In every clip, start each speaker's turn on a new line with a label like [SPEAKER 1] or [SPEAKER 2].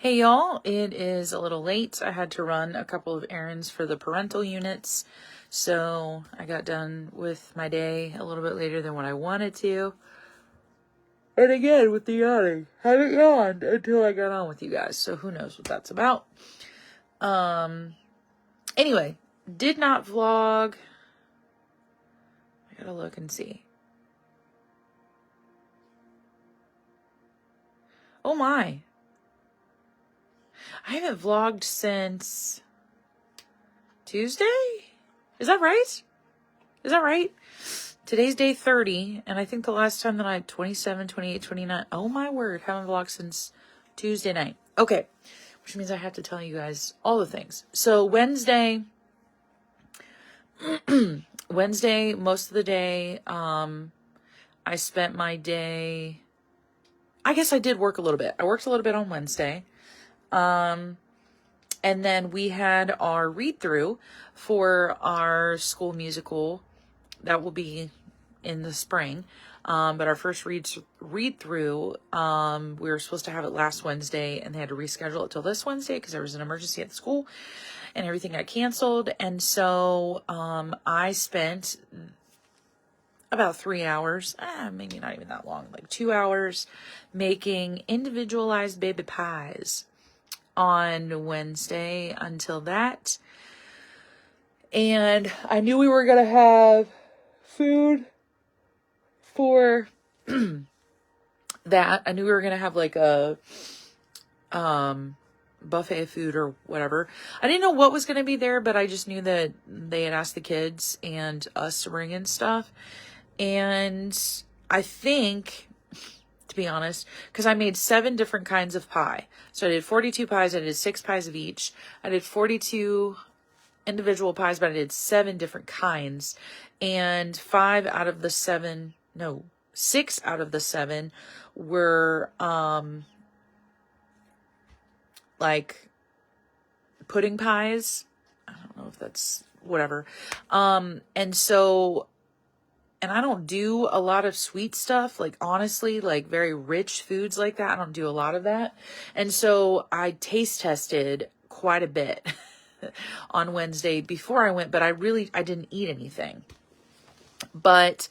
[SPEAKER 1] Hey y'all, it is a little late. I had to run a couple of errands for the parental units, so I got done with my day a little bit later than what I wanted to. And again, with the yawning, haven't yawned until I got on with you guys, so who knows what that's about. Anyway, did not vlog. I gotta look and see. Oh my. I haven't vlogged since Tuesday? Is that right? Today's day 30, and I think the last time that I had 27, 28, 29, oh my word, haven't vlogged since Tuesday night. Okay, which means I have to tell you guys all the things. So Wednesday, most of the day, I spent my day, I guess I did work a little bit. I worked a little bit on Wednesday. And then we had our read-through for our school musical that will be in the spring. But our first read-through, we were supposed to have it last Wednesday, and they had to reschedule it till this Wednesday because there was an emergency at the school and everything got canceled. And so I spent about 3 hours, maybe not even that long, like 2 hours, making individualized baby pies on Wednesday until that. And I knew we were going to have food for that. I knew we were going to have like a buffet of food or whatever. I didn't know what was going to be there, but I just knew that they had asked the kids and us to bring in stuff. And I think, to be honest, because I made 7 different kinds of pie. So I did 42 pies. I did 6 pies of each. I did 42 individual pies, but I did 7 different kinds. And 6 out of the 7 were, like pudding pies. I don't know if that's whatever. And I don't do a lot of sweet stuff, like honestly, like very rich foods like that. I don't do a lot of that. And so I taste tested quite a bit on Wednesday before I went, but I didn't eat anything. But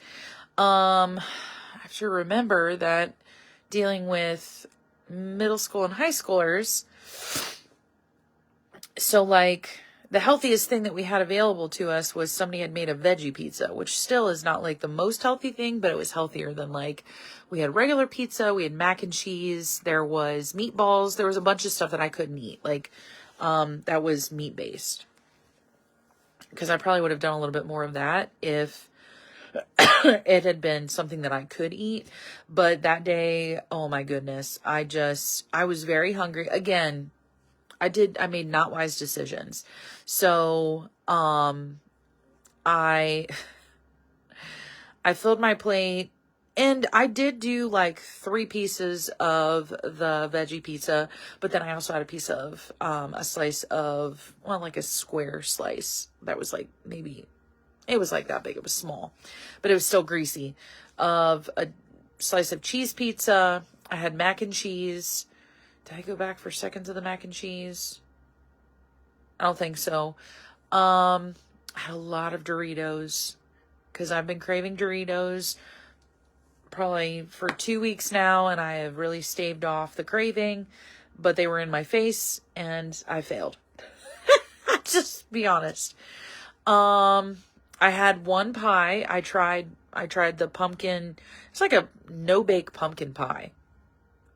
[SPEAKER 1] I have to remember that dealing with middle school and high schoolers, so like the healthiest thing that we had available to us was somebody had made a veggie pizza, which still is not like the most healthy thing, but it was healthier than like we had regular pizza, we had mac and cheese, there was meatballs, there was a bunch of stuff that I couldn't eat, like that was meat based. Because I probably would have done a little bit more of that if it had been something that I could eat. But that day, oh my goodness, I was very hungry. Again, I made not wise decisions. So, I filled my plate, and I did do like 3 pieces of the veggie pizza, but then I also had a piece of, a slice of, well, like a square slice that was like, maybe it was like that big. It was small, but it was still greasy, of a slice of cheese pizza. I had mac and cheese. Did I go back for seconds of the mac and cheese? I don't think so. I had a lot of Doritos because I've been craving Doritos probably for 2 weeks now, and I have really staved off the craving, but they were in my face and I failed. Just be honest. I had 1 pie. I tried the pumpkin. It's like a no-bake pumpkin pie.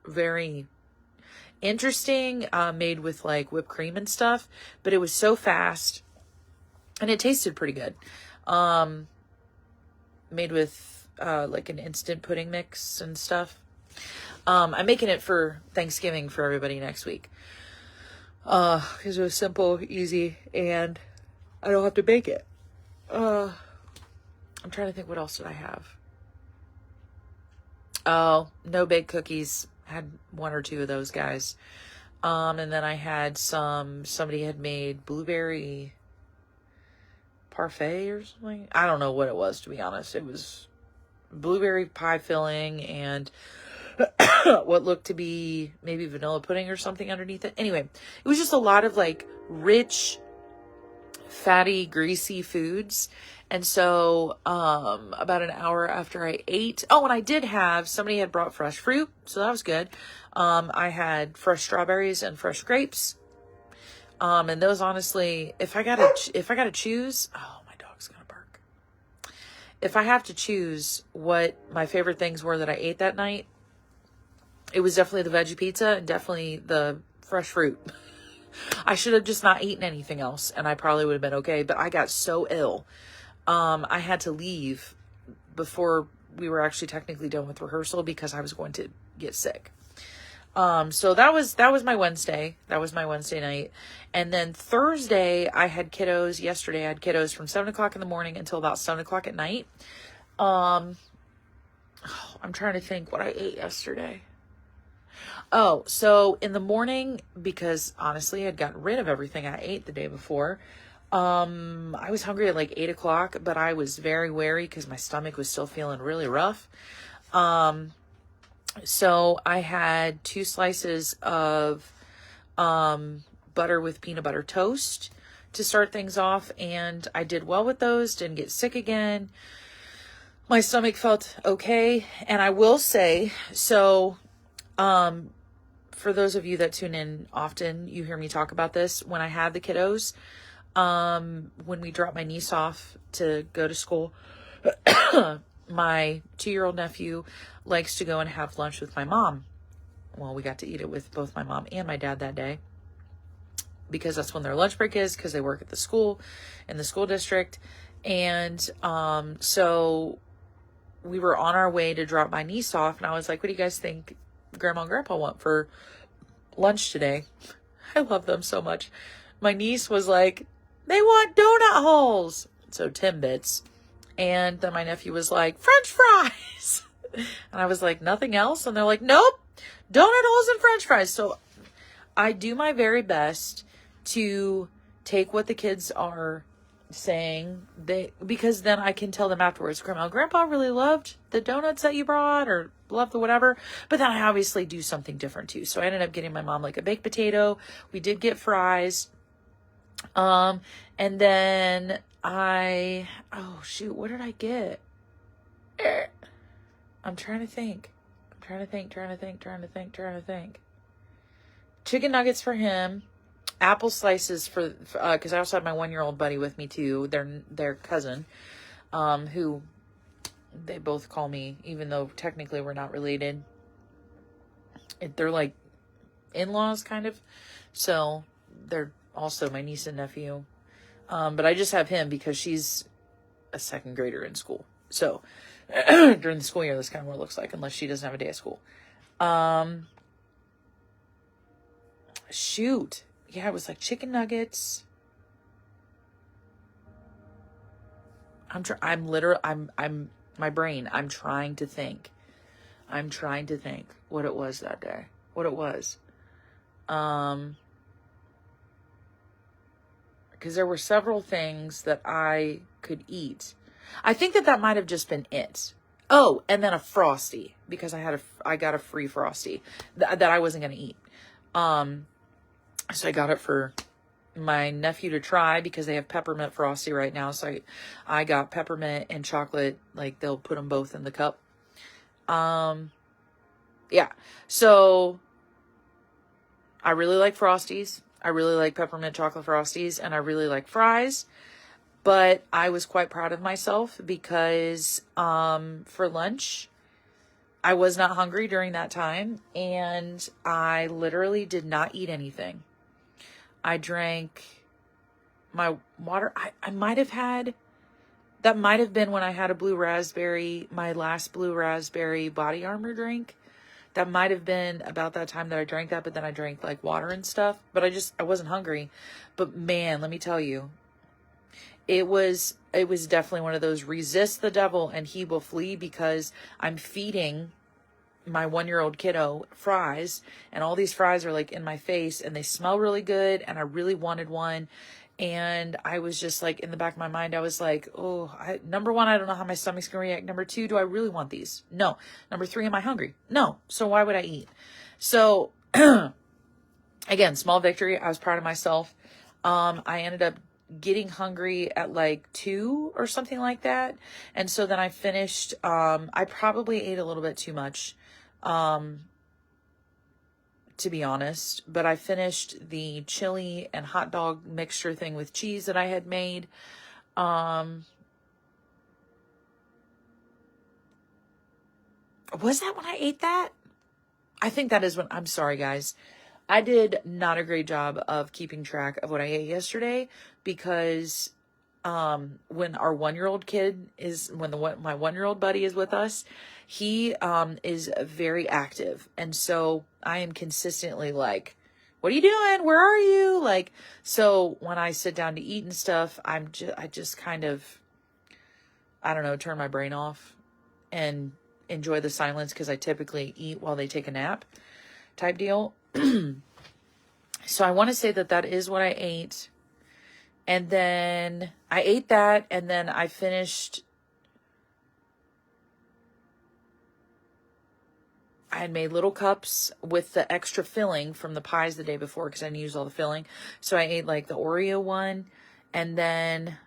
[SPEAKER 1] Very interesting, made with like whipped cream and stuff, but it was so fast and it tasted pretty good. Made with like an instant pudding mix and stuff. I'm making it for Thanksgiving for everybody next week, because it was simple, easy, and I don't have to bake it. I'm trying to think, what else did I have? Oh, no bake cookies. Had 1 or 2 of those guys. And then I had somebody had made blueberry parfait or something. I don't know what it was, to be honest. It was blueberry pie filling and what looked to be maybe vanilla pudding or something underneath it. Anyway, it was just a lot of like rich, fatty, greasy foods. And so, about an hour after I ate, and I did have, somebody had brought fresh fruit. So that was good. I had fresh strawberries and fresh grapes. And those, honestly, if I gotta choose, oh, my dog's gonna bark. If I have to choose what my favorite things were that I ate that night, it was definitely the veggie pizza and definitely the fresh fruit. I should have just not eaten anything else and I probably would have been okay, but I got so ill. I had to leave before we were actually technically done with rehearsal because I was going to get sick. So that was my Wednesday. That was my Wednesday night. And then Thursday I had kiddos. Yesterday I had kiddos from 7 o'clock in the morning until about 7 o'clock at night. I'm trying to think what I ate yesterday. Oh, so in the morning, because honestly I'd gotten rid of everything I ate the day before. I was hungry at like 8 o'clock, but I was very wary because my stomach was still feeling really rough. So I had 2 slices of butter with peanut butter toast to start things off, and I did well with those, didn't get sick again. My stomach felt okay, and I will say, so for those of you that tune in often, you hear me talk about this. When I had the kiddos, when we dropped my niece off to go to school, my 2-year-old nephew likes to go and have lunch with my mom. Well, we got to eat it with both my mom and my dad that day because that's when their lunch break is, because they work at the school in the school district. And so we were on our way to drop my niece off, and I was like, what do you guys think Grandma and Grandpa want for lunch today? I love them so much. My niece was like, they want donut holes. So Timbits. And then my nephew was like, French fries. And I was like, nothing else? And they're like, nope, donut holes and French fries. So I do my very best to take what the kids are saying, because then I can tell them afterwards, Grandma and Grandpa really loved the donuts that you brought, or loved the whatever. But then I obviously do something different too. So I ended up getting my mom like a baked potato. We did get fries. And then oh shoot, what did I get? I'm trying to think. Chicken nuggets for him. Apple slices for because I also had my 1-year-old buddy with me too. Their cousin, who they both call me, even though technically we're not related. They're like in-laws kind of. So they're also my niece and nephew. But I just have him because she's a 2nd grader in school. So during the school year, that's kind of what it looks like, unless she doesn't have a day of school. Shoot. Yeah, it was like chicken nuggets. My brain, I'm trying to think what it was that day. What it was. Because there were several things that I could eat. I think that might have just been it. Oh, and then a Frosty, because I got a free Frosty that I wasn't going to eat. So I got it for my nephew to try because they have peppermint Frosty right now. So I got peppermint and chocolate, like they'll put them both in the cup. Yeah. So I really like Frosties. I really like peppermint chocolate Frosties, and I really like fries. But I was quite proud of myself because for lunch, I was not hungry during that time, and I literally did not eat anything. I drank my water. I might have had, that might have been when I had my last blue raspberry body armor drink. That might have been about that time that I drank that, but then I drank like water and stuff. But I wasn't hungry. But man, let me tell you, it was definitely one of those resist the devil and he will flee, because I'm feeding my 1-year-old kiddo fries, and all these fries are like in my face and they smell really good, and I really wanted one. And I was just like, in the back of my mind, I was like, oh, number one, I don't know how my stomach's going to react. Number two, do I really want these? No. Number three, am I hungry? No. So why would I eat? So again, small victory. I was proud of myself. I ended up getting hungry at like 2 or something like that. And so then I finished, I probably ate a little bit too much, to be honest, but I finished the chili and hot dog mixture thing with cheese that I had made. Was that when I ate that? I think that is when, I'm sorry guys. I did not a great job of keeping track of what I ate yesterday because when our 1-year-old kid is, when my 1-year-old buddy is with us, he is very active. And so I am consistently like, what are you doing? Where are you? Like, so when I sit down to eat and stuff, I just kind of, I don't know, turn my brain off and enjoy the silence because I typically eat while they take a nap type deal. So I want to say that that is what I ate. And then I ate that, and then I finished. I had made little cups with the extra filling from the pies the day before because I didn't use all the filling. So I ate like the Oreo one, and then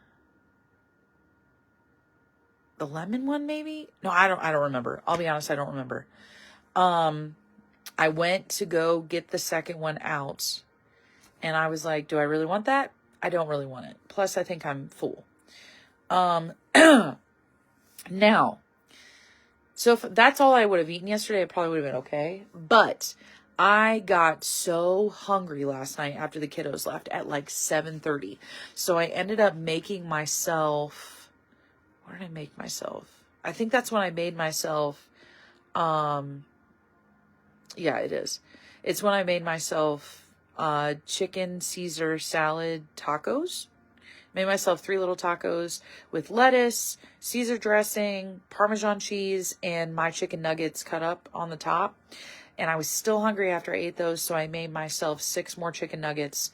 [SPEAKER 1] the lemon one maybe? No, I don't remember. I'll be honest, I don't remember. I went to go get the second one out, and I was like, do I really want that? I don't really want it. Plus, I think I'm full. Now, so if that's all I would have eaten yesterday, it probably would have been okay. But I got so hungry last night after the kiddos left at like 7:30. So I ended up making myself, what did I make myself? I think that's when I made myself, yeah, it is. It's when I made myself chicken Caesar salad tacos. Made myself 3 little tacos with lettuce, Caesar dressing, Parmesan cheese, and my chicken nuggets cut up on the top. And I was still hungry after I ate those, so I made myself 6 more chicken nuggets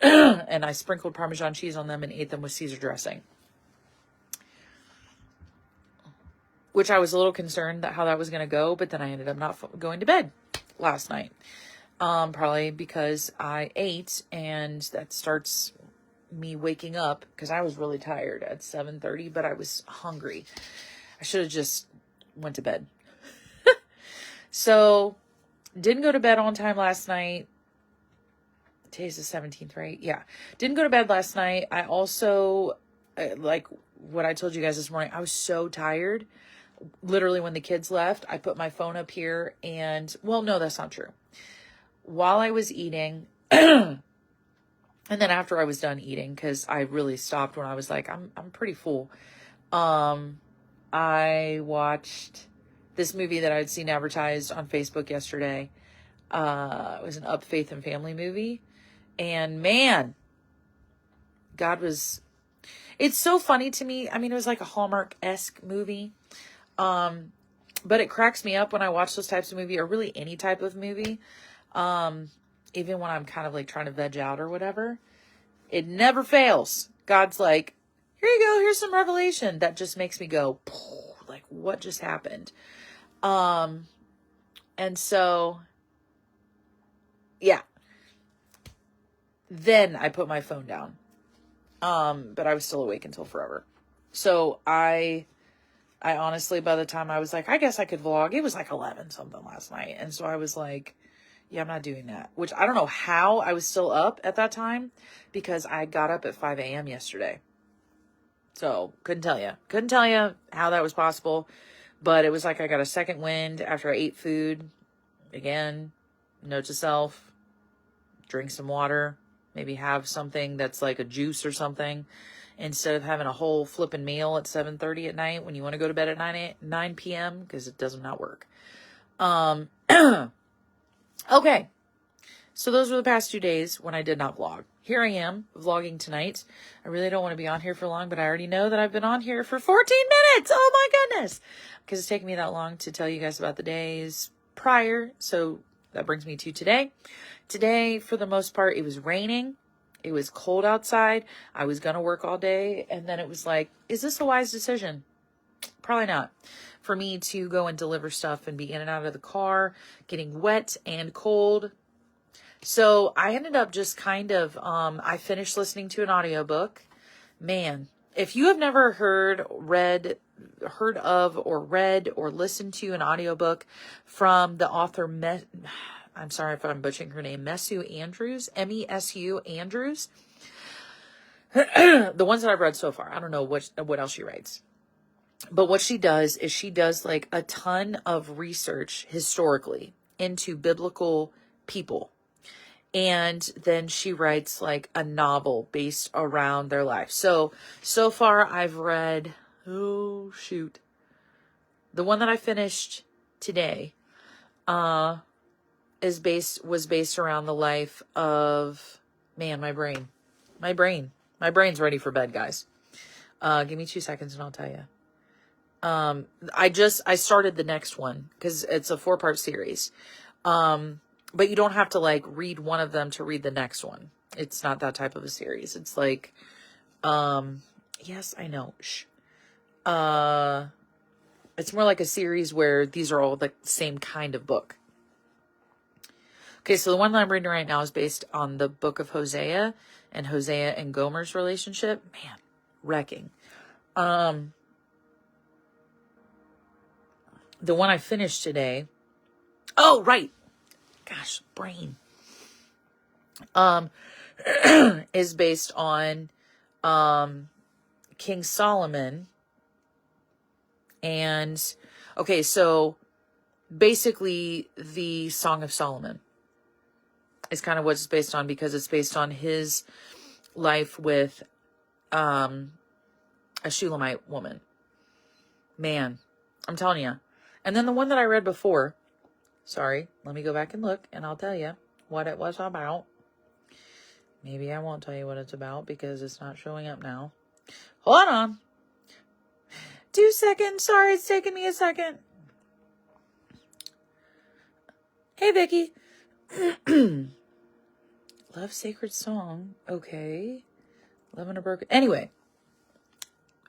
[SPEAKER 1] and I sprinkled Parmesan cheese on them and ate them with Caesar dressing. Which I was a little concerned that how that was going to go, but then I ended up not going to bed last night. Probably because I ate, and that starts me waking up because I was really tired at 7:30, but I was hungry. I should have just went to bed. So didn't go to bed on time last night. Today's the 17th, right? Yeah. Didn't go to bed last night. I also, like what I told you guys this morning, I was so tired. Literally when the kids left, I put my phone up here and, well, no, that's not true. While I was eating, and then after I was done eating, because I really stopped when I was like, I'm pretty full. I watched this movie that I'd seen advertised on Facebook yesterday. It was an Up Faith and Family movie. And man, it's so funny to me. I mean, it was like a Hallmark-esque movie. But it cracks me up when I watch those types of movie, or really any type of movie. Even when I'm kind of like trying to veg out or whatever, it never fails. God's like, here you go. Here's some revelation that just makes me go, like, what just happened? And so, yeah, then I put my phone down. But I was still awake until forever. So I honestly, by the time I was like, I guess I could vlog, it was like 11 something last night. And so I was like, yeah, I'm not doing that. Which I don't know how I was still up at that time, because I got up at 5 a.m. yesterday. So couldn't tell you how that was possible. But it was like I got a second wind after I ate food. Again, note to self, drink some water, maybe have something that's like a juice or something, instead of having a whole flipping meal at 7:30 at night when you want to go to bed at 9 p.m. because it does not work. Okay. So those were the past 2 days when I did not vlog. Here I am vlogging tonight. I really don't want to be on here for long, but I already know that I've been on here for 14 minutes. Oh my goodness. Because it's taken me that long to tell you guys about the days prior. So that brings me to today. Today, for the most part, it was raining. It was cold outside. I was going to work all day. And then it was like, is this a wise decision? Probably not. For me to go and deliver stuff and be in and out of the car, getting wet and cold. So I ended up just kind of, I finished listening to an audiobook. Man, if you have never heard of or read or listened to an audiobook from the author, I'm sorry if I'm butchering her name, Mesu Andrews, Mesu Andrews. The ones that I've read so far, I don't know what else she writes. But what she does is she does like a ton of research historically into biblical people. And then she writes like a novel based around their life. So far I've read, the one that I finished today, was based around the life of, man, my brain's ready for bed, guys. Give me 2 seconds and I'll tell you. I started the next one because it's a 4-part series. But you don't have to like read one of them to read the next one. It's not that type of a series. It's like, yes, I know. Shh. It's more like a series where these are all the same kind of book. Okay, so the one that I'm reading right now is based on the book of Hosea and Gomer's relationship. Man, wrecking. The one I finished today. Oh, right. Gosh, brain. Is based on King Solomon. And okay, so basically the Song of Solomon is kind of what it's based on, because it's based on his life with a Shulamite woman. Man, I'm telling you. And then the one that I read before, sorry, let me go back and look and I'll tell you what it was about. Maybe I won't tell you what it's about because it's not showing up now. Hold on. 2 seconds. Sorry, it's taking me a second. Hey, Vicky. Love Sacred Song. Okay. Love in a Broken. Anyway,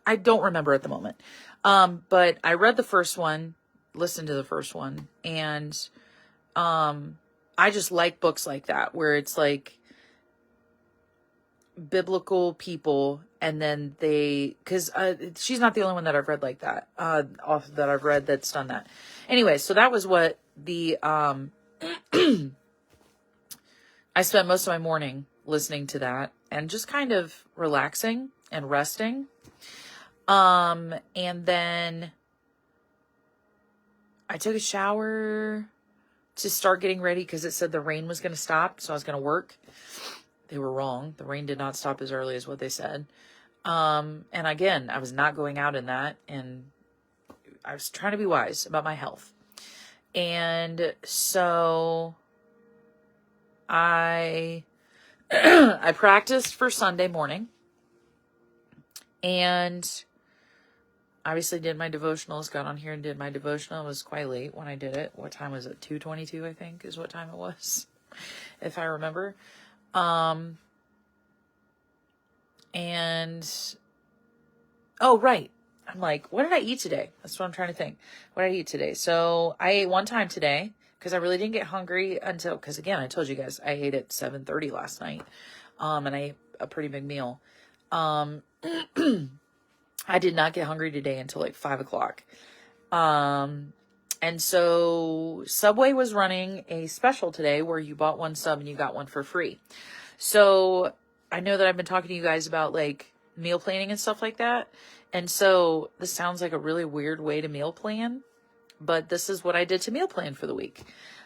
[SPEAKER 1] I don't remember at the moment. But I read the first one, listened to the first one, and I just like books like that where it's like biblical people, and then because she's not the only one that I've read like that, that I've read that's done that. Anyway, so that was what the I spent most of my morning listening to that and just kind of relaxing and resting. And then I took a shower to start getting ready because it said the rain was going to stop, so I was going to work. They were wrong. The rain did not stop as early as what they said. And again, I was not going out in that, and I was trying to be wise about my health. And so I practiced for Sunday morning, and obviously did my devotionals, got on here and did my devotional. It was quite late when I did it. What time was it? 2:22, I think, is what time it was, if I remember. And, oh, right. I'm like, what did I eat today? That's what I'm trying to think. What did I eat today? So I ate one time today because I really didn't get hungry until, because again, I told you guys I ate at 7:30 last night. And I ate a pretty big meal. I did not get hungry today until like 5 o'clock. And so Subway was running a special today where you bought one sub and you got one for free. So I know that I've been talking to you guys about like meal planning and stuff like that. And so this sounds like a really weird way to meal plan, but this is what I did to meal plan for the week.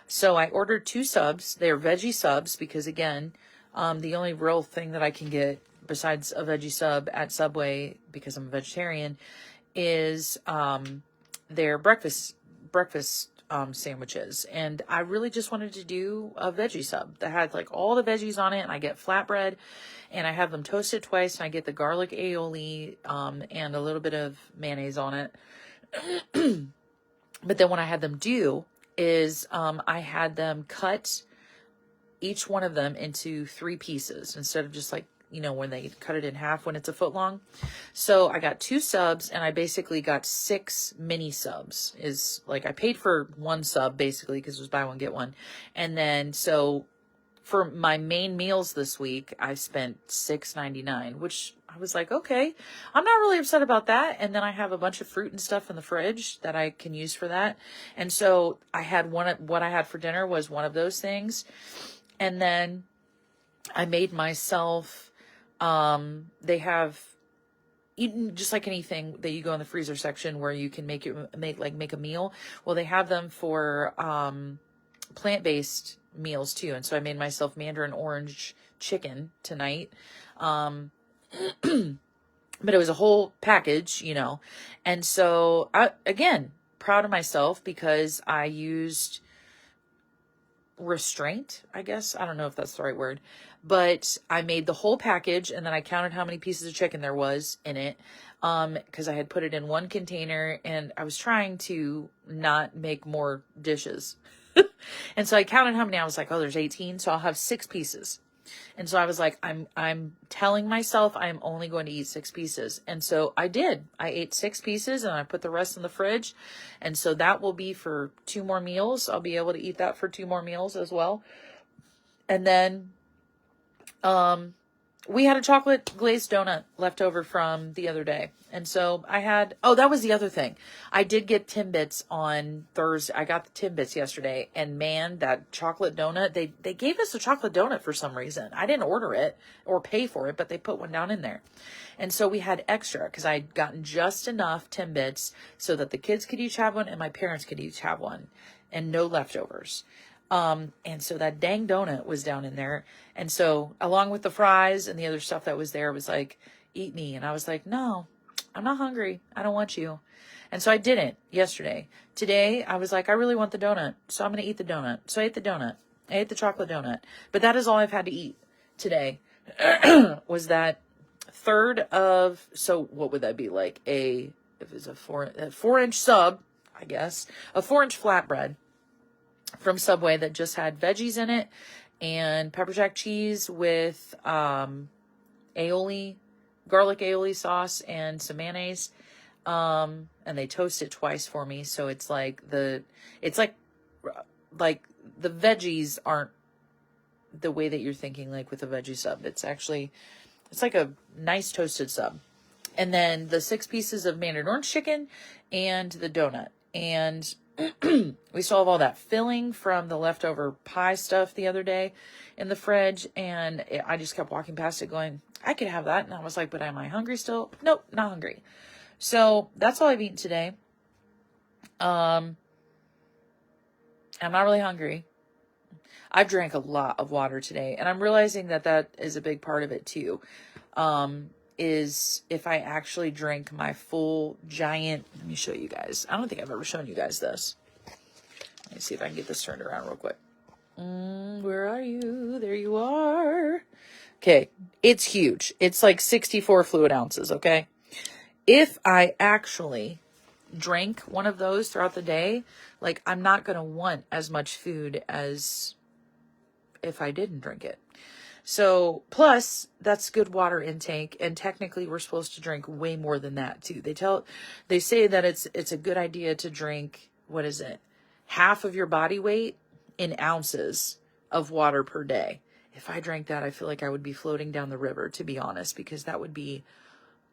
[SPEAKER 1] So I ordered 2 subs. They're veggie subs because again, the only real thing that I can get besides a veggie sub at Subway, because I'm a vegetarian, is their breakfast sandwiches. And I really just wanted to do a veggie sub that had like all the veggies on it, and I get flatbread and I have them toasted twice, and I get the garlic aioli and a little bit of mayonnaise on it. But then what I had them do is I had them cut each one of them into 3 pieces instead of just like, you know, when they cut it in half when it's a foot long. So I got 2 subs and I basically got 6 mini subs. Is like I paid for 1 sub basically because it was buy one get one. And then so for my main meals this week, I spent $6.99, which I was like, okay, I'm not really upset about that. And then I have a bunch of fruit and stuff in the fridge that I can use for that. And so I had what I had for dinner was one of those things. And then I made myself, they have eaten just like anything that you go in the freezer section where you can make a meal. Well, they have them for, plant-based meals too. And so I made myself mandarin orange chicken tonight. But it was a whole package, you know. And so again, proud of myself because I used restraint, I guess. I don't know if that's the right word, but I made the whole package and then I counted how many pieces of chicken there was in it. Cause I had put it in 1 container and I was trying to not make more dishes. And so I counted how many. I was like, oh, there's 18. So I'll have 6 pieces. And so I was like, I'm telling myself I am only going to eat 6 pieces. And so I did. I ate 6 pieces and I put the rest in the fridge. And so that will be for 2 more meals. I'll be able to eat that for 2 more meals as well. And then, we had a chocolate glazed donut left over from the other day. And so I had, oh, that was the other thing. I did get Timbits on Thursday. I got the Timbits yesterday and man, that chocolate donut, they gave us a chocolate donut for some reason. I didn't order it or pay for it, but they put one down in there. And so we had extra because I'd gotten just enough Timbits so that the kids could each have one and my parents could each have one and no leftovers. And so that dang donut was down in there. And so along with the fries and the other stuff that was there, it was like, eat me. And I was like, no, I'm not hungry. I don't want you. And so I didn't yesterday. Today I was like, I really want the donut. So I'm going to eat the donut. So I ate the donut. I ate the chocolate donut, but that is all I've had to eat today was that third of, so what would that be like if it's a 4-inch sub, I guess, a 4-inch flatbread from Subway that just had veggies in it and pepper jack cheese with aioli, garlic aioli sauce and some mayonnaise. And they toast it twice for me. So it's like the veggies aren't the way that you're thinking, like with a veggie sub. It's like a nice toasted sub. And then the 6 pieces of mandarin orange chicken and the donut. And we still have all that filling from the leftover pie stuff the other day in the fridge. And I just kept walking past it going, I could have that. And I was like, but am I hungry still? Nope, not hungry. So that's all I've eaten today. I'm not really hungry. I've drank a lot of water today and I'm realizing that is a big part of it too. Is if I actually drink my full giant, let me show you guys. I don't think I've ever shown you guys this. Let me see if I can get this turned around real quick. Where are you? There you are. Okay. It's huge. It's like 64 fluid ounces. Okay. If I actually drank one of those throughout the day, like I'm not going to want as much food as if I didn't drink it. So plus that's good water intake. And technically we're supposed to drink way more than that too. They say that it's a good idea to drink, what is it? Half of your body weight in ounces of water per day. If I drank that, I feel like I would be floating down the river, to be honest, because that would be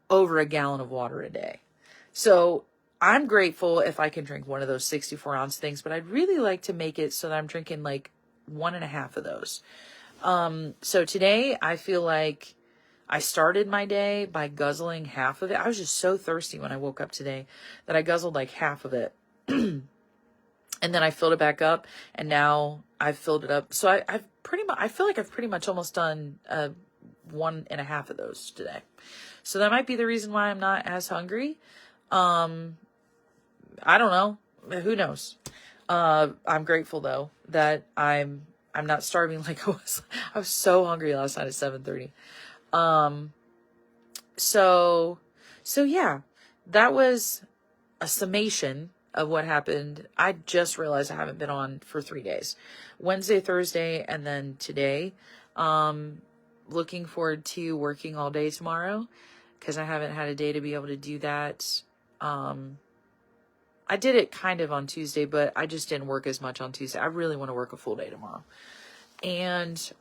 [SPEAKER 1] over a gallon of water a day. So I'm grateful if I can drink one of those 64 ounce things, but I'd really like to make it so that I'm drinking like 1.5 of those. So today I feel like I started my day by guzzling half of it. I was just so thirsty when I woke up today that I guzzled like half of it. And then I filled it back up and now I've filled it up. So I feel like I've pretty much almost done, 1.5 of those today. So that might be the reason why I'm not as hungry. I don't know. Who knows? I'm grateful though that I'm not starving like I was. I was so hungry last night at 7:30. So yeah, that was a summation of what happened. I just realized I haven't been on for 3 days. Wednesday, Thursday, and then today. Looking forward to working all day tomorrow because I haven't had a day to be able to do that. I did it kind of on Tuesday, but I just didn't work as much on Tuesday. I really want to work a full day tomorrow. And,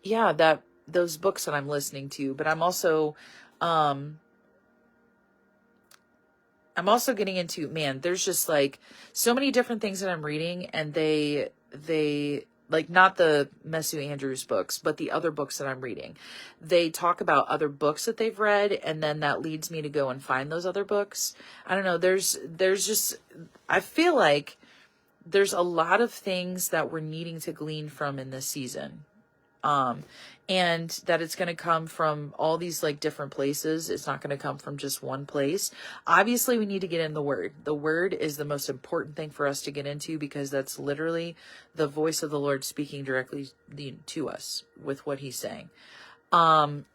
[SPEAKER 1] yeah, those books that I'm listening to, but I'm also getting into, man, there's just like so many different things that I'm reading, and they like, not the Mesu Andrews books, but the other books that I'm reading. They talk about other books that they've read, and then that leads me to go and find those other books. I don't know. There's just, I feel like there's a lot of things that we're needing to glean from in this season. And that it's going to come from all these like different places. It's not going to come from just one place. Obviously, we need to get in the Word. The Word is the most important thing for us to get into, because that's literally the voice of the Lord speaking directly to us with what He's saying. And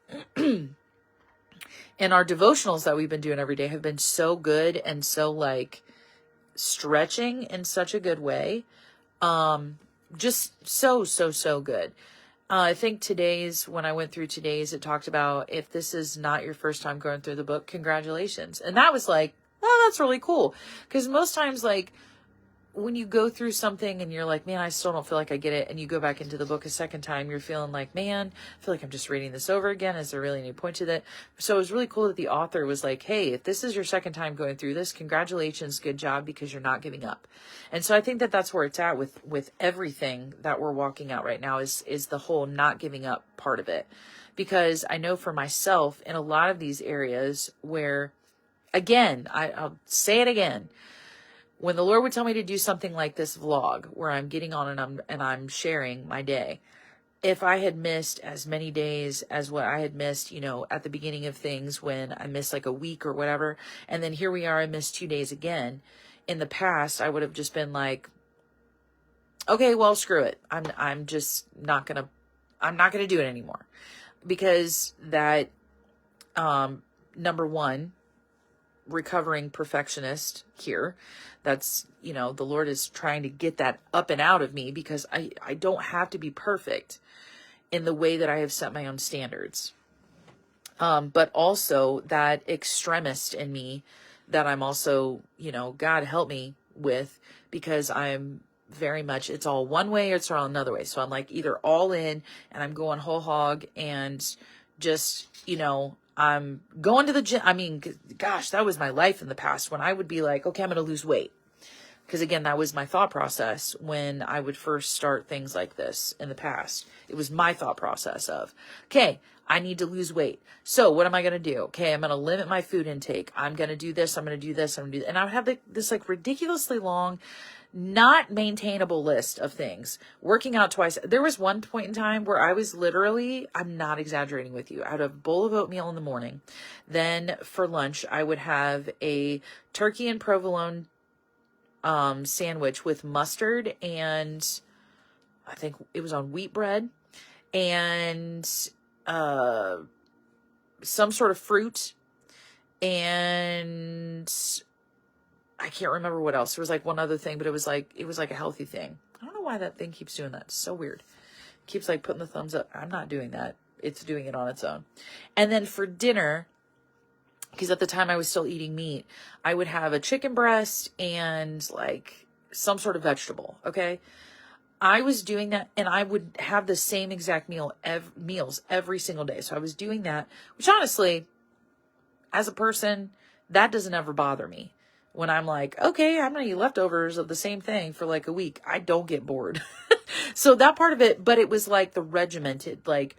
[SPEAKER 1] our devotionals that we've been doing every day have been so good and so like stretching in such a good way. Just so good. I think when I went through today's, it talked about, if this is not your first time going through the book, congratulations. And that was like, oh, that's really cool. Because most times, like, when you go through something and you're like, man, I still don't feel like I get it, and you go back into the book a second time, you're feeling like, man, I feel like I'm just reading this over again. Is there really any point to that? So it was really cool that the author was like, hey, if this is your second time going through this, congratulations, good job, because you're not giving up. And so I think that that's where it's at with everything that we're walking out right now, is the whole not giving up part of it. Because I know for myself, in a lot of these areas where, again, I'll say it again, when the Lord would tell me to do something like this vlog, where I'm getting on and I'm sharing my day, if I had missed as many days as what I had missed, at the beginning of things, when I missed like a week or whatever, and then here we are, I missed 2 days again. In the past, I would have just been like, okay, well, screw it. I'm just not gonna do it anymore, because that, number one, recovering perfectionist here. That's, the Lord is trying to get that up and out of me, because I don't have to be perfect in the way that I have set my own standards. But also that extremist in me that I'm also, God help me with, because I'm very much, it's all one way or it's all another way. So I'm like either all in and I'm going whole hog and just, I'm going to the gym. I mean, gosh, that was my life in the past, when I would be like, okay, I'm going to lose weight. Because again, that was my thought process when I would first start things like this in the past. It was my thought process of, okay, I need to lose weight. So what am I going to do? Okay, I'm going to limit my food intake. I'm going to do this. I'm going to do this. I'm going to do that. And I would have this like ridiculously long, not maintainable list of things. Working out twice. There was one point in time where I was literally, I'm not exaggerating with you, I would have a bowl of oatmeal in the morning. Then for lunch, I would have a turkey and provolone sandwich with mustard, and I think it was on wheat bread, and some sort of fruit, and I can't remember what else. There was like one other thing, but it was like a healthy thing. I don't know why that thing keeps doing that. It's so weird. It keeps like putting the thumbs up. I'm not doing that. It's doing it on its own. And then for dinner, because at the time I was still eating meat, I would have a chicken breast and like some sort of vegetable. Okay. I was doing that, and I would have the same exact meals every single day. So I was doing that, which honestly, as a person, that doesn't ever bother me. When I'm like, okay, I'm going to eat leftovers of the same thing for like a week, I don't get bored. So that part of it, but it was like the regimented, like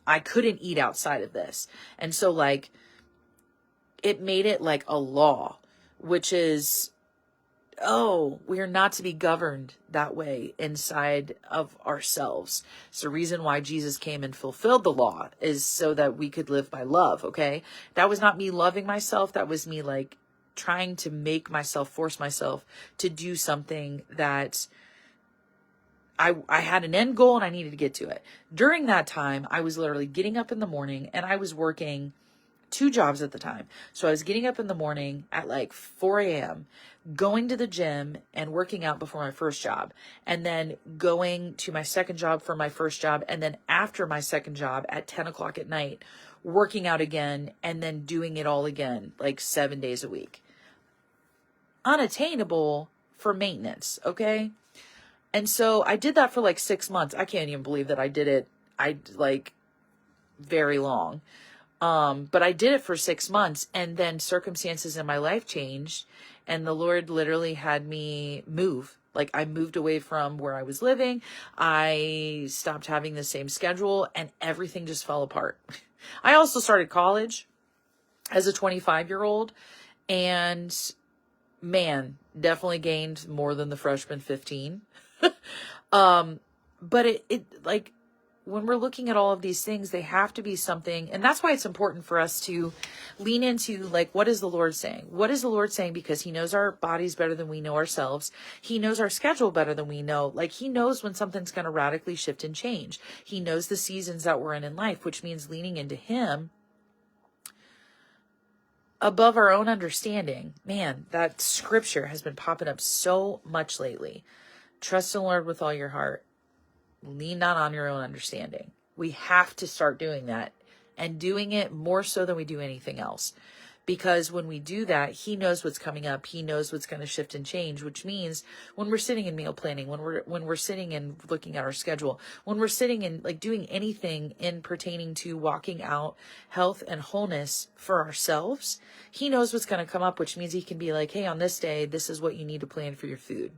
[SPEAKER 1] I couldn't eat outside of this. And so like, it made it like a law, which is, we are not to be governed that way inside of ourselves. It's the reason why Jesus came and fulfilled the law, is so that we could live by love. Okay. That was not me loving myself. That was me like trying to force myself to do something that I had an end goal and I needed to get to it. During that time, I was literally getting up in the morning and I was working 2 jobs at the time. So I was getting up in the morning at like 4 a.m., going to the gym and working out before my first job, and then going to my second job for my first job. And then after my second job at 10 o'clock at night, working out again, and then doing it all again, like 7 days a week. Unattainable for maintenance. Okay. And so I did that for like 6 months. I can't even believe that I did it. Very long. But I did it for 6 months, and then circumstances in my life changed, and the Lord literally had me move. Like, I moved away from where I was living. I stopped having the same schedule, and everything just fell apart. I also started college as a 25-year-old, and man, definitely gained more than the freshman 15. But it like, when we're looking at all of these things, they have to be something. And that's why it's important for us to lean into, like, what is the Lord saying? What is the Lord saying? Because he knows our bodies better than we know ourselves. He knows our schedule better than we know. Like, he knows when something's going to radically shift and change. He knows the seasons that we're in life, which means leaning into him above our own understanding. Man, that scripture has been popping up so much lately. Trust in the Lord with all your heart. Lean not on your own understanding. We have to start doing that, and doing it more so than we do anything else. Because when we do that, he knows what's coming up. He knows what's going to shift and change, which means when we're sitting in meal planning, when we're sitting and looking at our schedule, when we're sitting and like doing anything in pertaining to walking out health and wholeness for ourselves, he knows what's going to come up, which means he can be like, hey, on this day, this is what you need to plan for your food.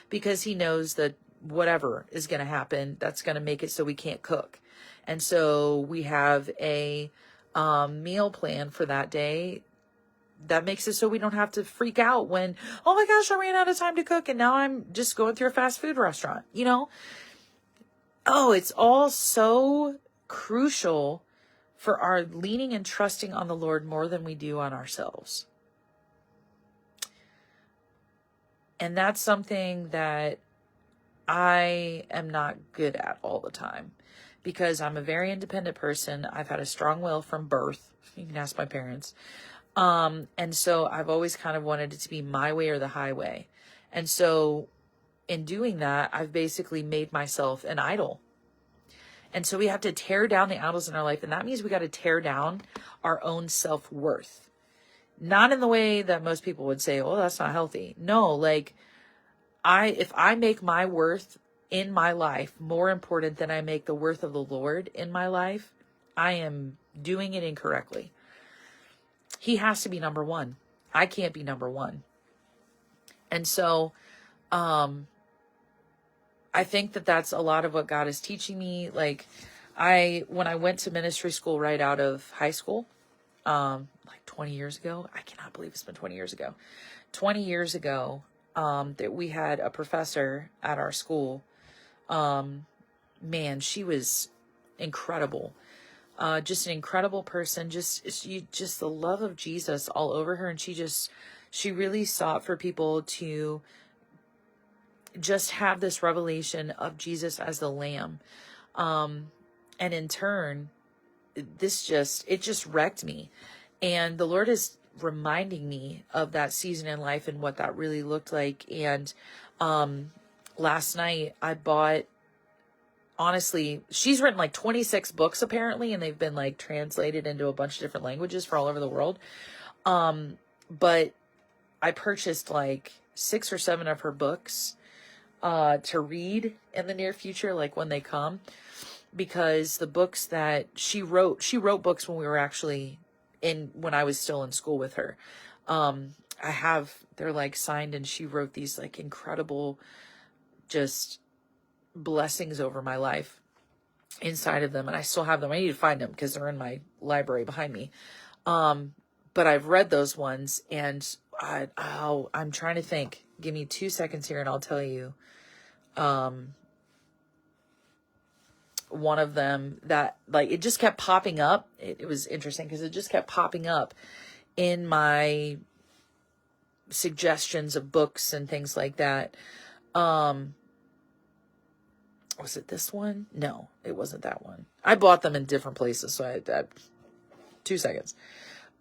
[SPEAKER 1] Because he knows that whatever is going to happen, that's going to make it so we can't cook. And so we have a meal plan for that day that makes it so we don't have to freak out when, oh my gosh, I ran out of time to cook and now I'm just going through a fast food restaurant, you know? Oh, it's all so crucial for our leaning and trusting on the Lord more than we do on ourselves. And that's something that I am not good at all the time, because I'm a very independent person. I've had a strong will from birth. You can ask my parents. And so I've always kind of wanted it to be my way or the highway. And so in doing that, I've basically made myself an idol. And so we have to tear down the idols in our life. And that means we got to tear down our own self-worth. Not in the way that most people would say, oh, that's not healthy. No, like, if I make my worth in my life more important than I make the worth of the Lord in my life, I am doing it incorrectly. He has to be number one. I can't be number one. And so, I think that that's a lot of what God is teaching me. Like, when I went to ministry school right out of high school, like 20 years ago, I cannot believe it's been 20 years ago. 20 years ago, that we had a professor at our school. Man, she was incredible. Just an incredible person, just the love of Jesus all over her. And she really sought for people to just have this revelation of Jesus as the Lamb. And in turn, it just wrecked me. And the Lord is reminding me of that season in life and what that really looked like. And, last night I bought, honestly, she's written like 26 books apparently, and they've been like translated into a bunch of different languages for all over the world. But I purchased like 6 or 7 of her books, to read in the near future, like when they come, because the books that she wrote books when we were actually when I was still in school with her. They're like signed, and she wrote these like incredible, just blessings over my life inside of them. And I still have them. I need to find them because they're in my library behind me. But I've read those ones, and I'm trying to think. Give me 2 seconds here and I'll tell you. One of them that, like, it just kept popping up. It was interesting because it just kept popping up in my suggestions of books and things like that. Was it this one? No, it wasn't that one. I bought them in different places. So I 2 seconds.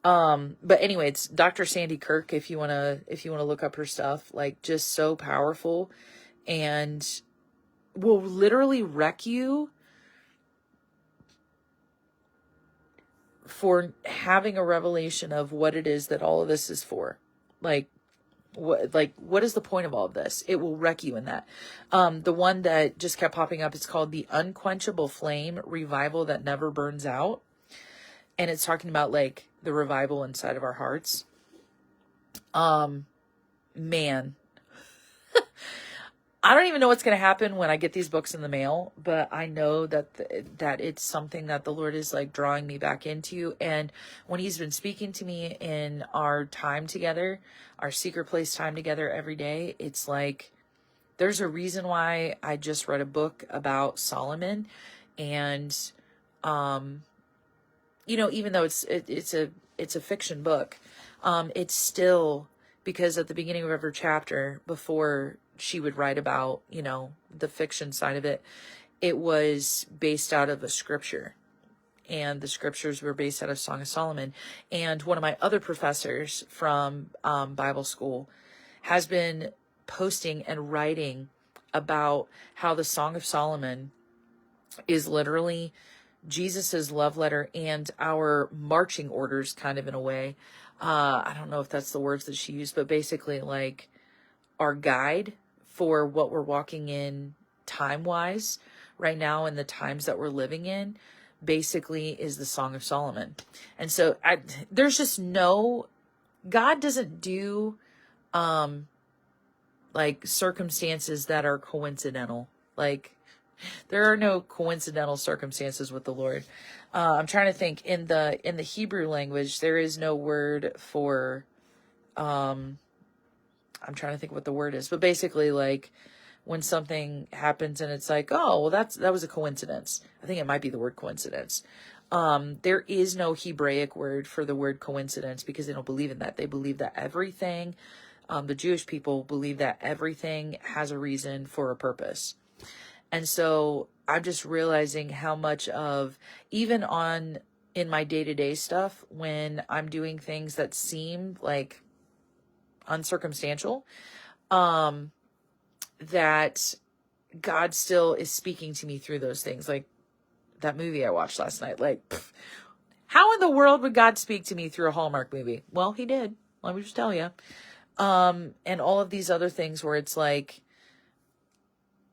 [SPEAKER 1] But anyway, it's Dr. Sandy Kirk. If you want to look up her stuff, like, just so powerful, and will literally wreck you for having a revelation of what it is that all of this is for. Like, what is the point of all of this? It will wreck you in that. The one that just kept popping up, it's called The Unquenchable Flame, Revival That Never Burns Out. And it's talking about, like, the revival inside of our hearts. Man, I don't even know what's going to happen when I get these books in the mail, but I know that that it's something that the Lord is, like, drawing me back into. And when he's been speaking to me in our time together, our secret place time together every day, it's like, there's a reason why I just read a book about Solomon. And, you know, even though it's a fiction book, it's still, because at the beginning of every chapter, before she would write about, you know, the fiction side of it, it was based out of a scripture, and the scriptures were based out of Song of Solomon. And one of my other professors from Bible school has been posting and writing about how the Song of Solomon is literally Jesus's love letter and our marching orders, kind of, in a way. I don't know if that's the words that she used, but basically, like, our guide for what we're walking in time-wise right now, in the times that we're living in, basically is the Song of Solomon. And so there's just no, God doesn't do like, circumstances that are coincidental. Like, there are no coincidental circumstances with the Lord. I'm trying to think, in the Hebrew language, there is no word for, I'm trying to think what the word is, but basically, like, when something happens and it's like, oh, well, that was a coincidence. I think it might be the word coincidence. There is no Hebraic word for the word coincidence, because they don't believe in that. They believe that everything, the Jewish people believe that everything has a reason for a purpose. And so I'm just realizing how much of, even in my day-to-day stuff, when I'm doing things that seem like uncircumstantial, that God still is speaking to me through those things. Like that movie I watched last night. Like, how in the world would God speak to me through a Hallmark movie? Well, he did. Let me just tell you. And all of these other things where it's like,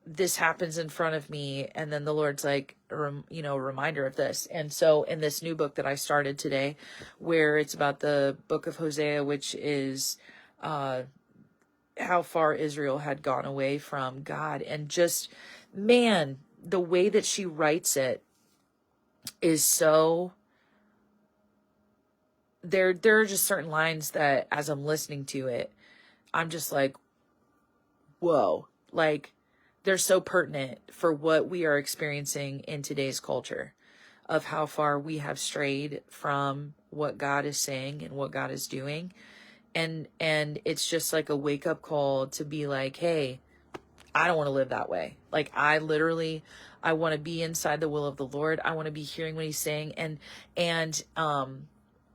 [SPEAKER 1] this happens in front of me, and then the Lord's like, reminder of this. And so in this new book that I started today, where it's about the book of Hosea, which is how far Israel had gone away from God, and just, man, the way that she writes it is so, there are just certain lines that, as I'm listening to it, I'm just like, whoa, like, they're so pertinent for what we are experiencing in today's culture, of how far we have strayed from what God is saying and what God is doing. And it's just like a wake up call to be like, hey, I don't want to live that way. Like, I want to be inside the will of the Lord. I want to be hearing what he's saying. And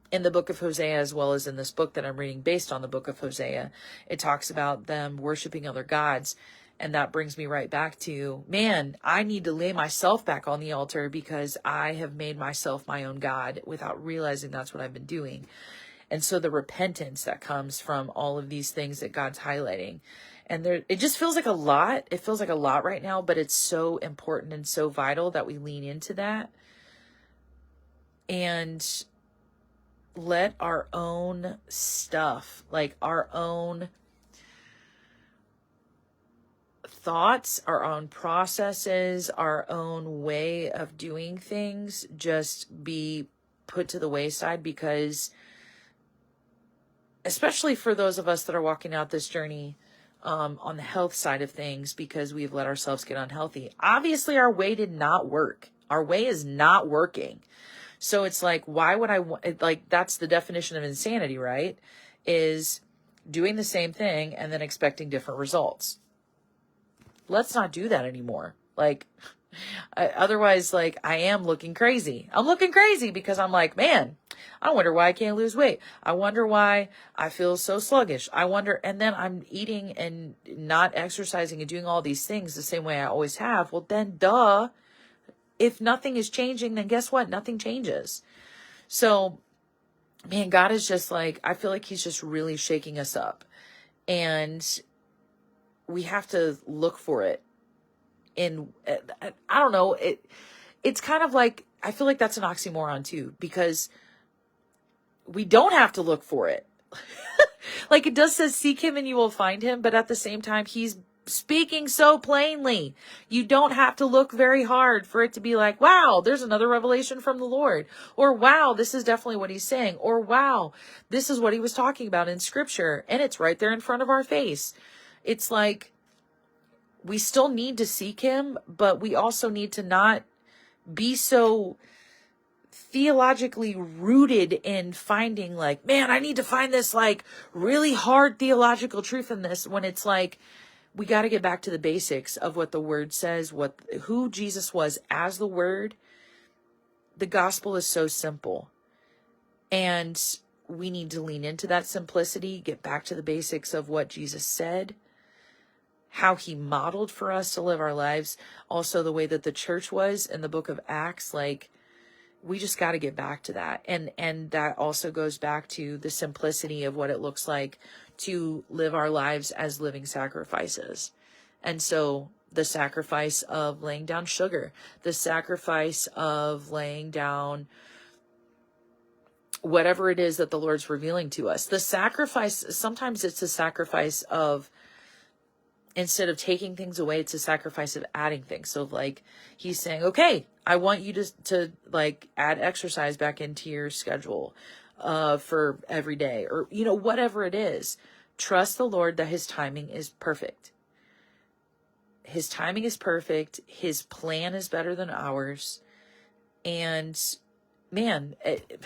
[SPEAKER 1] in the book of Hosea, as well as in this book that I'm reading based on the book of Hosea, it talks about them worshiping other gods. And that brings me right back to, man, I need to lay myself back on the altar, because I have made myself my own God without realizing that's what I've been doing. And so the repentance that comes from all of these things that God's highlighting, and it just feels like a lot. It feels like a lot right now, but it's so important and so vital that we lean into that and let our own stuff, like our own thoughts, our own processes, our own way of doing things, just be put to the wayside. Because especially for those of us that are walking out this journey on the health side of things, because we've let ourselves get unhealthy, obviously our way did not work. Our way is not working. So it's like, why would I want, like, that's the definition of insanity, right? Is doing the same thing and then expecting different results. Let's not do that anymore. Like, Otherwise, like, I am looking crazy. I'm looking crazy because I'm like, man, I wonder why I can't lose weight. I wonder why I feel so sluggish. I wonder, and then I'm eating and not exercising and doing all these things the same way I always have. Well, then duh, if nothing is changing, then guess what? Nothing changes. So, man, God is just like, I feel like he's just really shaking us up, and we have to look for it. And I don't know, it's kind of like, I feel like that's an oxymoron too, because we don't have to look for it. Like it does says, seek him and you will find him. But at the same time, he's speaking so plainly. You don't have to look very hard for it to be like, wow, there's another revelation from the Lord. Or wow, this is definitely what he's saying. Or wow, this is what he was talking about in scripture. And it's right there in front of our face. It's like, we still need to seek him, but we also need to not be so theologically rooted in finding like, man, I need to find this like really hard theological truth in this, when it's like, we got to get back to the basics of what the word says, who Jesus was as the word. The gospel is so simple, and we need to lean into that simplicity, get back to the basics of what Jesus said, how he modeled for us to live our lives. Also the way that the church was in the book of Acts, like, we just got to get back to that. And that also goes back to the simplicity of what it looks like to live our lives as living sacrifices. And so the sacrifice of laying down sugar, the sacrifice of laying down whatever it is that the Lord's revealing to us, the sacrifice, sometimes it's a sacrifice of, instead of taking things away, it's a sacrifice of adding things. So like he's saying, okay, I want you to like add exercise back into your schedule for every day, or, you know, whatever it is. Trust the Lord that his timing is perfect. His timing is perfect. His plan is better than ours. And man, it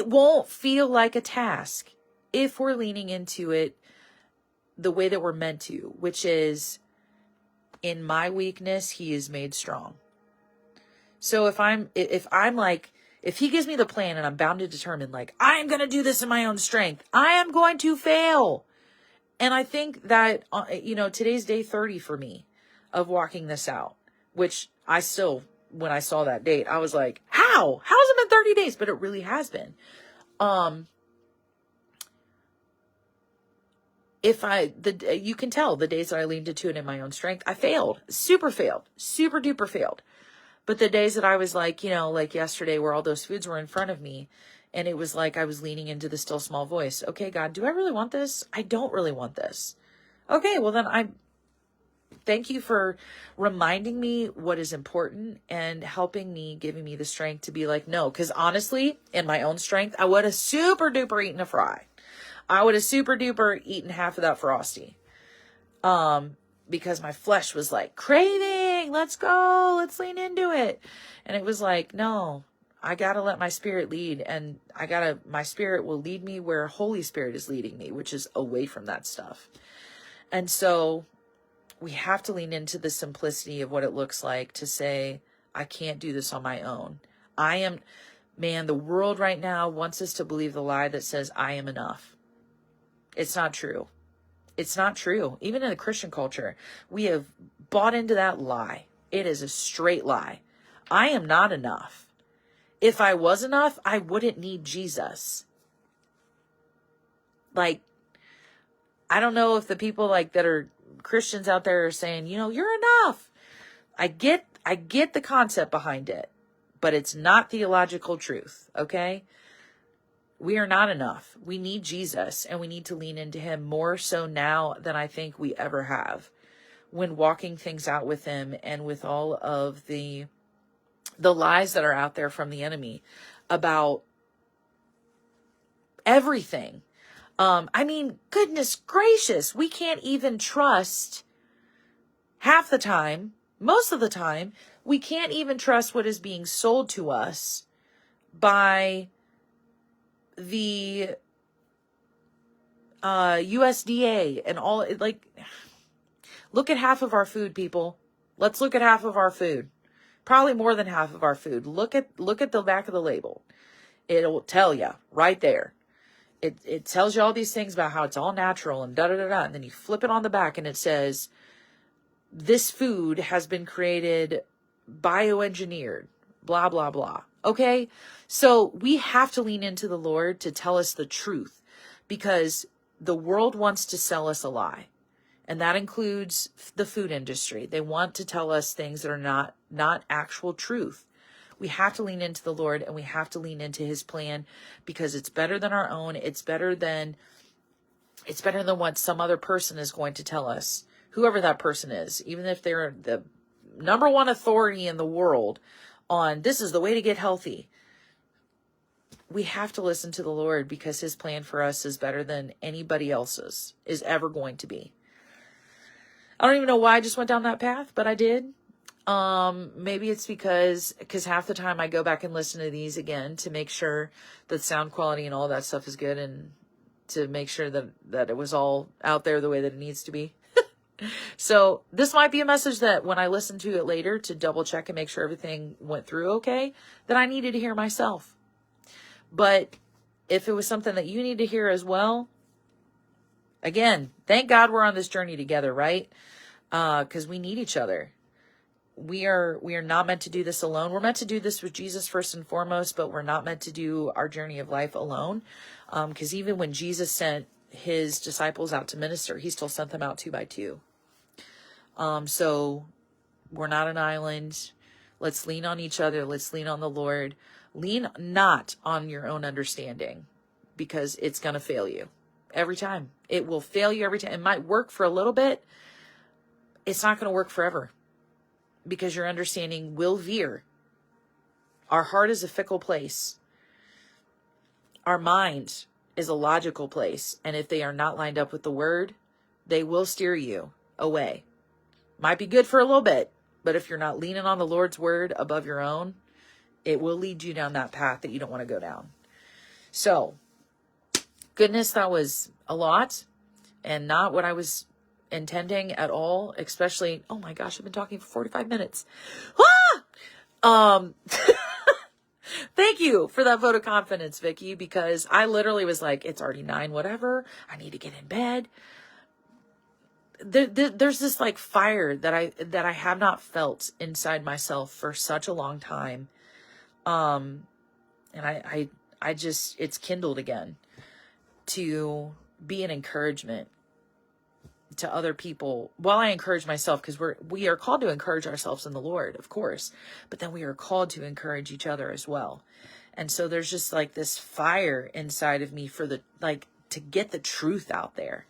[SPEAKER 1] won't feel like a task if we're leaning into it the way that we're meant to, which is, in my weakness, he is made strong. So if he gives me the plan and I'm bound to determine, like, I am going to do this in my own strength, I am going to fail. And I think that, today's day 30 for me of walking this out, which I still, when I saw that date, I was like, how has it been 30 days? But it really has been. You can tell the days that I leaned into it in my own strength, I failed, super duper failed. But the days that I was like, like yesterday where all those foods were in front of me, and it was like I was leaning into the still small voice. Okay, God, do I really want this? I don't really want this. Okay, well then I thank you for reminding me what is important and helping me, giving me the strength to be like, no, because honestly, in my own strength, I would have super duper eaten a fry. I would have super duper eaten half of that Frosty. Because my flesh was like, craving, let's go, let's lean into it. And it was like, no, I got to let my spirit lead, and my spirit will lead me where Holy Spirit is leading me, which is away from that stuff. And so we have to lean into the simplicity of what it looks like to say, I can't do this on my own. The world right now wants us to believe the lie that says I am enough. It's not true. It's not true. Even in the Christian culture, we have bought into that lie. It is a straight lie. I am not enough. If I was enough, I wouldn't need Jesus. Like, I don't know if the people like that are Christians out there are saying, you're enough. I get the concept behind it, but it's not theological truth. Okay. We are not enough. We need Jesus, and we need to lean into him more so now than I think we ever have, when walking things out with him and with all of the lies that are out there from the enemy about everything. Goodness gracious, we can't even trust half the time, most of the time, we can't even trust what is being sold to us by the USDA and all. Like, Look at half of our food, people. Let's look at half of our food. Probably more than half of our food. Look at the back of the label. It'll tell you right there. It tells you all these things about how it's all natural and da-da-da-da. And then you flip it on the back and it says, this food has been created, bioengineered, blah, blah, blah. Okay? So we have to lean into the Lord to tell us the truth, because the world wants to sell us a lie. And that includes the food industry. They want to tell us things that are not actual truth. We have to lean into the Lord, and we have to lean into his plan, because it's better than our own. It's better than what some other person is going to tell us, whoever that person is, even if they're the number one authority in the world on this is the way to get healthy. We have to listen to the Lord, because his plan for us is better than anybody else's is ever going to be. I don't even know why I just went down that path, but I did. Maybe it's because half the time I go back and listen to these again to make sure that sound quality and all that stuff is good, and to make sure that it was all out there the way that it needs to be. So this might be a message that when I listen to it later to double check and make sure everything went through okay, that I needed to hear myself. But if it was something that you need to hear as well, again, thank God we're on this journey together, right? Because we need each other. We are not meant to do this alone. We're meant to do this with Jesus first and foremost, but we're not meant to do our journey of life alone. Because even when Jesus sent his disciples out to minister, he still sent them out 2 by 2. So we're not an island. Let's lean on each other. Let's lean on the Lord. Lean not on your own understanding, because it's going to fail you every time. It will fail you every time. It might work for a little bit. It's not going to work forever, because your understanding will veer. Our heart is a fickle place. Our mind is a logical place. And if they are not lined up with the word, they will steer you away. Might be good for a little bit, but if you're not leaning on the Lord's word above your own, it will lead you down that path that you don't want to go down. So, goodness, that was a lot, and not what I was intending at all, especially, oh my gosh, I've been talking for 45 minutes. Thank you for that vote of confidence, Vicky, because I literally was like, it's already 9, whatever. I need to get in bed. There's this like fire that I have not felt inside myself for such a long time. And I just, it's kindled again to be an encouragement to other people. While I encourage myself, because we are called to encourage ourselves in the Lord, of course, but then we are called to encourage each other as well. And so there's just like this fire inside of me for to get the truth out there.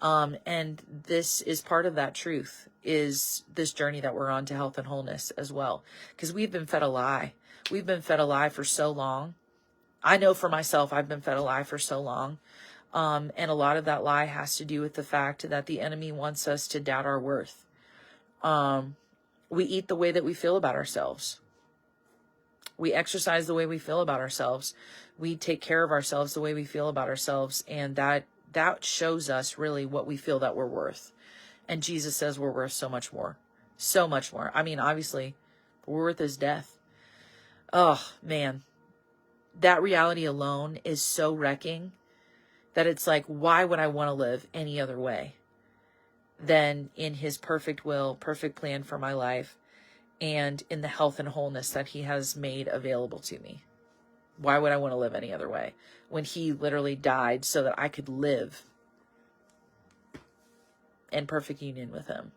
[SPEAKER 1] And this is part of that truth, is this journey that we're on to health and wholeness as well. Because we've been fed a lie. We've been fed a lie for so long. I know for myself, I've been fed a lie for so long. And a lot of that lie has to do with the fact that the enemy wants us to doubt our worth. We eat the way that we feel about ourselves. We exercise the way we feel about ourselves. We take care of ourselves the way we feel about ourselves. And that shows us really what we feel that we're worth. And Jesus says we're worth so much more. So much more. I mean, obviously, we're worth his death. Oh, man. That reality alone is so wrecking that it's like, why would I want to live any other way than in his perfect will, perfect plan for my life, and in the health and wholeness that he has made available to me? Why would I want to live any other way when he literally died so that I could live in perfect union with him?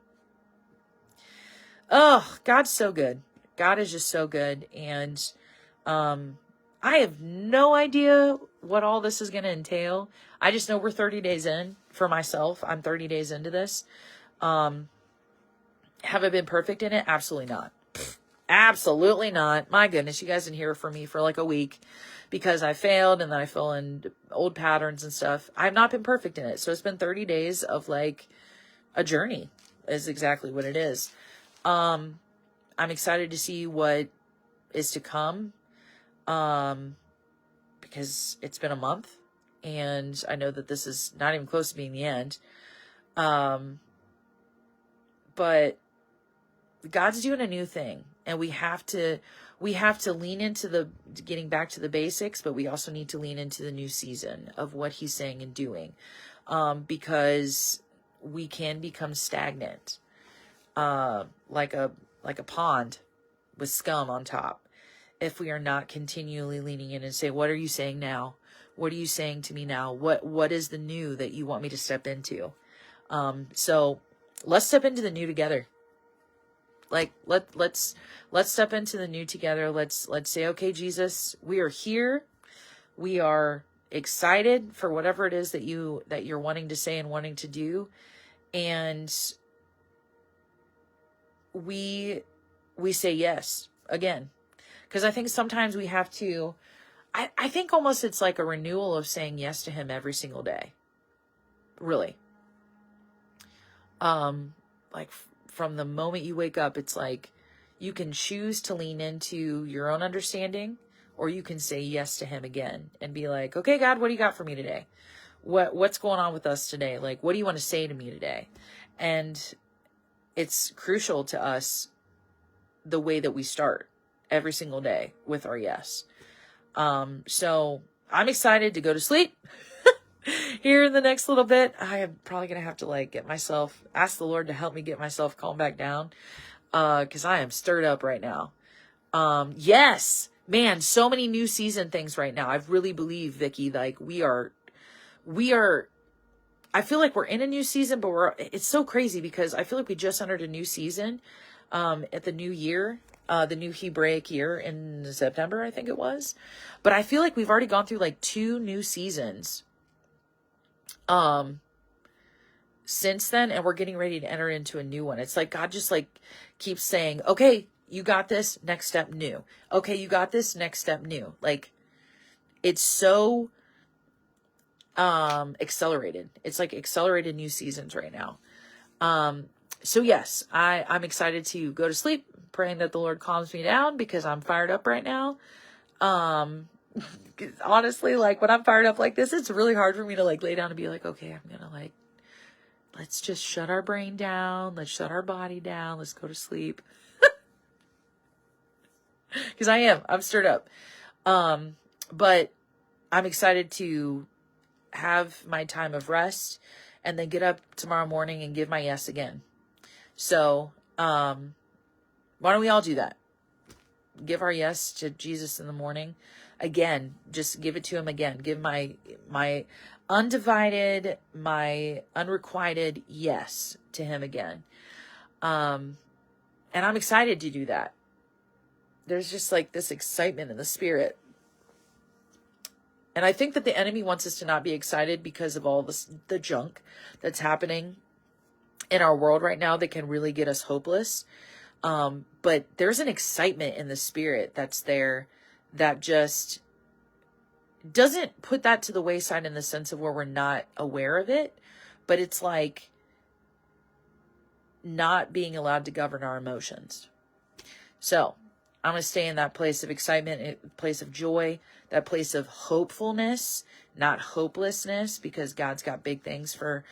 [SPEAKER 1] Oh, God's so good. God is just so good. And I have no idea what all this is going to entail. I just know we're 30 days in for myself. I'm 30 days into this. Have I been perfect in it? Absolutely not. Absolutely not. My goodness, you guys didn't hear from me for like a week because I failed and then I fell in old patterns and stuff. I've not been perfect in it. So it's been 30 days of like a journey is exactly what it is. I'm excited to see what is to come. Because it's been a month and I know that this is not even close to being the end. but God's doing a new thing, and we have to lean into the getting back to the basics, but we also need to lean into the new season of what he's saying and doing, because we can become stagnant, like a pond with scum on top, if we are not continually leaning in and say, what are you saying now? What are you saying to me now? What is the new that you want me to step into? So let's step into the new together. Like, let's step into the new together. Let's say, okay, Jesus, we are here. We are excited for whatever it is that you're wanting to say and wanting to do. And we say yes again. Because I think sometimes we have to, I think almost it's like a renewal of saying yes to him every single day. Really. Like from the moment you wake up, it's like you can choose to lean into your own understanding, or you can say yes to him again and be like, okay, God, what do you got for me today? What's going on with us today? Like, what do you want to say to me today? And it's crucial to us, the way that we start every single day with our yes. So I'm excited to go to sleep here in the next little bit. I am probably going to have to ask the Lord to help me get myself calmed back down. Cause I am stirred up right now. Yes, man, so many new season things right now. I really believe, Vicky, like we are, I feel like we're in a new season, but it's so crazy because I feel like we just entered a new season, at the new year, the new Hebraic year in September, I think it was. But I feel like we've already gone through like 2 new seasons, since then, and we're getting ready to enter into a new one. It's like God just like keeps saying, okay, you got this, next step new. Okay, you got this, next step new. Like, it's so accelerated. It's like accelerated new seasons right now. So yes, I'm excited to go to sleep, praying that the Lord calms me down because I'm fired up right now. Honestly, like when I'm fired up like this, it's really hard for me to like lay down and be like, okay, I'm gonna like, let's just shut our brain down. Let's shut our body down. Let's go to sleep. Cause I'm stirred up. But I'm excited to have my time of rest and then get up tomorrow morning and give my yes again. So, why don't we all do that? Give our yes to Jesus in the morning. Again, just give it to him again. Give my undivided, my unrequited yes to him again. And I'm excited to do that. There's just like this excitement in the spirit. And I think that the enemy wants us to not be excited because of all the junk that's happening in our world right now that can really get us hopeless. But there's an excitement in the spirit that's there that just doesn't put that to the wayside in the sense of where we're not aware of it, but it's like not being allowed to govern our emotions. So I'm going to stay in that place of excitement, place of joy, that place of hopefulness, not hopelessness, because God's got big things for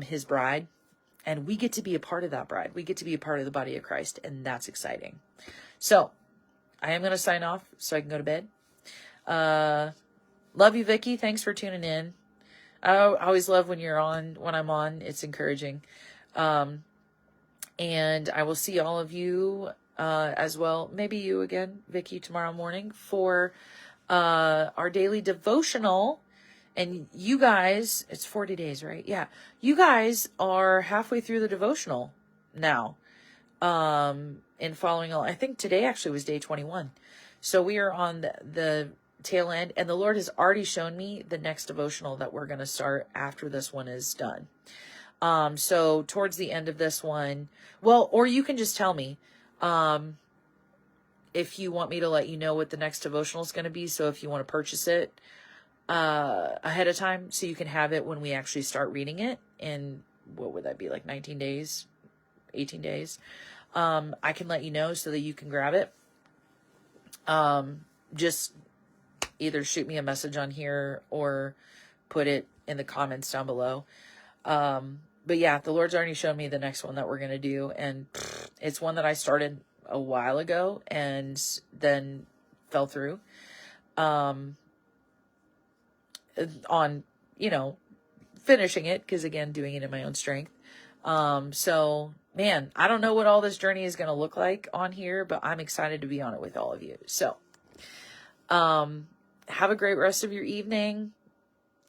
[SPEAKER 1] his bride. And we get to be a part of that bride. We get to be a part of the body of Christ. And that's exciting. So I am going to sign off so I can go to bed. Love you, Vicky. Thanks for tuning in. I always love when I'm on. It's encouraging. And I will see all of you as well. Maybe you again, Vicky, tomorrow morning for our daily devotional. And you guys, it's 40 days, right? Yeah. You guys are halfway through the devotional now. In following along. I think today actually was day 21. So we are on the tail end, and the Lord has already shown me the next devotional that we're going to start after this one is done. So towards the end of this one, well, or you can just tell me, if you want me to let you know what the next devotional is going to be. So if you want to purchase it, ahead of time, so you can have it when we actually start reading it in, what would that be, like 19 days, 18 days. I can let you know so that you can grab it. Just either shoot me a message on here or put it in the comments down below. but yeah, the Lord's already shown me the next one that we're going to do. And it's one that I started a while ago and then fell through, on, finishing it. 'Cause again, doing it in my own strength. So man, I don't know what all this journey is going to look like on here, but I'm excited to be on it with all of you. So, have a great rest of your evening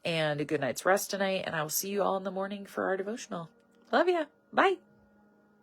[SPEAKER 1] and a good night's rest tonight. And I will see you all in the morning for our devotional. Love ya. Bye.